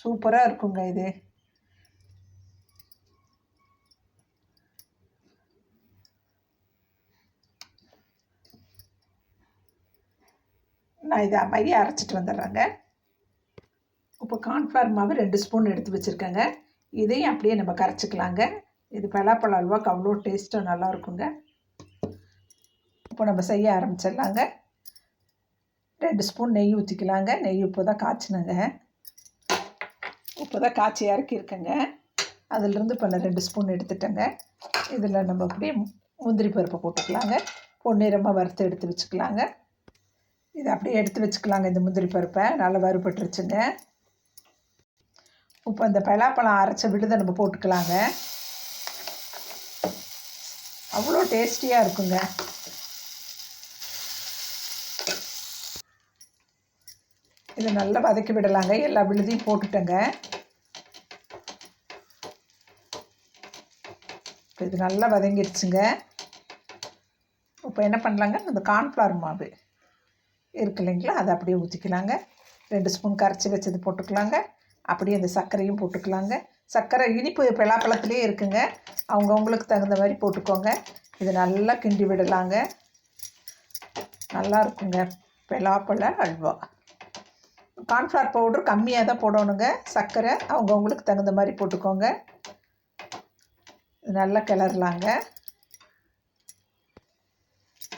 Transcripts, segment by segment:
சூப்பராக இருக்குங்க இது. நான் இதை மைய அரைச்சிட்டு வந்துடுறேங்க. இப்போ கார்ன்ஃப்ளவர் மாவு 2 ஸ்பூன் எடுத்து வச்சுருக்கேங்க. இதையும் அப்படியே நம்ம கரைச்சிக்கலாங்க. இது பலாப்பழ அல்வாக்கு அவ்வளோ டேஸ்ட்டாக நல்லாயிருக்குங்க. இப்போ நம்ம செய்ய ஆரம்பிச்சிடலாங்க. 2 ஸ்பூன் நெய் ஊற்றிக்கலாங்க. நெய் இப்போ தான் காய்ச்சினங்க. இப்போ தான் காய்ச்சி இறக்கியிருக்கேங்க. அதிலிருந்து இப்போ நான் 2 ஸ்பூன் எடுத்துட்டேங்க. இதில் நம்ம அப்படியே முந்திரி பருப்பை போட்டுக்கலாங்க. பொன்னிறமாக வறுத்து எடுத்து வச்சுக்கலாங்க. இதை அப்படியே எடுத்து வச்சுக்கலாங்க. இந்த முந்திரி பருப்பை நல்லா வறுபட்டுருச்சுங்க. இப்போ இந்த பலாப்பழம் அரைச்ச விழுதை நம்ம போட்டுக்கலாங்க. அவ்வளோ டேஸ்டியாக இருக்குங்க. இதை நல்லா வதக்கி விடலாங்க. எல்லா விழுதையும் போட்டுட்டேங்க. இப்போ இது நல்லா வதங்கிடுச்சுங்க. இப்போ என்ன பண்ணலாங்க, இந்த கார்ன்ஃப்ளவர் மாவு இருக்கு இல்லைங்களா, அதை அப்படியே ஊற்றிக்கலாங்க. 2 ஸ்பூன் கரைச்சி வச்சது போட்டுக்கலாங்க. அப்படியே அந்த சர்க்கரையும் போட்டுக்கலாங்க. சர்க்கரை இனிப்பு பலாப்பழத்துலேயே இருக்குங்க. அவங்கவுங்களுக்கு தகுந்த மாதிரி போட்டுக்கோங்க. இது நல்லா கிண்டி விடலாங்க. நல்லா இருக்குங்க பலாப்பழ அல்வா. கார்ன்ஃப்ளவர் பவுட்ரு கம்மியாக தான் போடணுங்க. சர்க்கரை அவங்கவுங்களுக்கு தகுந்த மாதிரி போட்டுக்கோங்க. இது நல்லா கிளறலாங்க.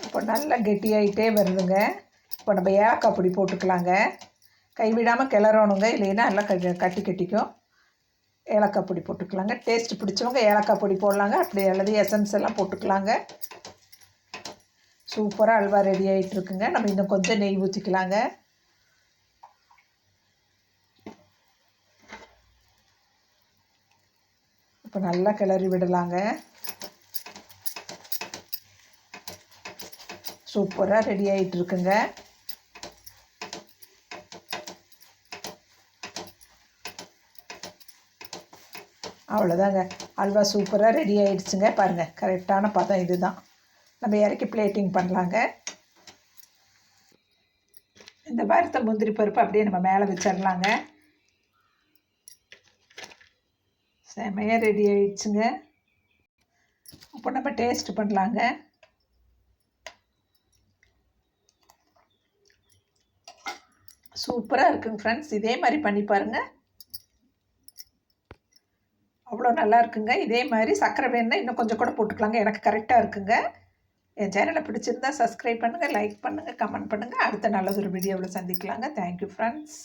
இப்போ நல்லா கெட்டியாகிட்டே வருதுங்க. இப்போ நம்ம ஏலக்காய் பொடி போட்டுக்கலாங்க. கைவிடாமல் கிளறணுங்க, இல்லைன்னா நல்லா கட்டிக்கும். ஏலக்காய் பொடி போட்டுக்கலாங்க. டேஸ்ட்டு பிடிச்சவங்க ஏலக்காய் பொடி போடலாங்க. அப்படி அல்லது எசன்ஸ் எல்லாம் போட்டுக்கலாங்க. சூப்பராக அல்வா ரெடி ஆகிட்டுருக்குங்க. நம்ம இன்னும் கொஞ்சம் நெய் ஊற்றிக்கலாங்க. இப்போ நல்லா கிளறி விடலாங்க. சூப்பராக ரெடி ஆகிட்டுருக்குங்க. அவ்வளோதாங்க, அல்வா சூப்பராக ரெடி ஆகிடுச்சுங்க. பாருங்கள், கரெக்டான பதம் இது தான். நம்ம இறக்கி பிளேட்டிங் பண்ணலாங்க. இந்த வறுத்த முந்திரி பருப்பு அப்படியே நம்ம மேலே வச்சிடலாங்க. செமையாக ரெடி ஆகிடுச்சுங்க. இப்போ நம்ம டேஸ்ட் பண்ணலாங்க. சூப்பராக இருக்குங்க ஃப்ரெண்ட்ஸ். இதே மாதிரி பண்ணி பாருங்கள், அவ்வளோ நல்லா இருக்குங்க. இதே மாதிரி சர்க்கரை வேணுன்னா இன்னும் கொஞ்சம் கூட போட்டுக்கலாங்க. எனக்கு கரெக்டாக இருக்குங்க. என் சேனலை பிடிச்சிருந்தா சப்ஸ்கிரைப் பண்ணுங்கள், லைக் பண்ணுங்கள், கமெண்ட் பண்ணுங்கள். அடுத்த நல்ல ஒரு வீடியோவில் சந்திக்கலாங்க. Thank you friends.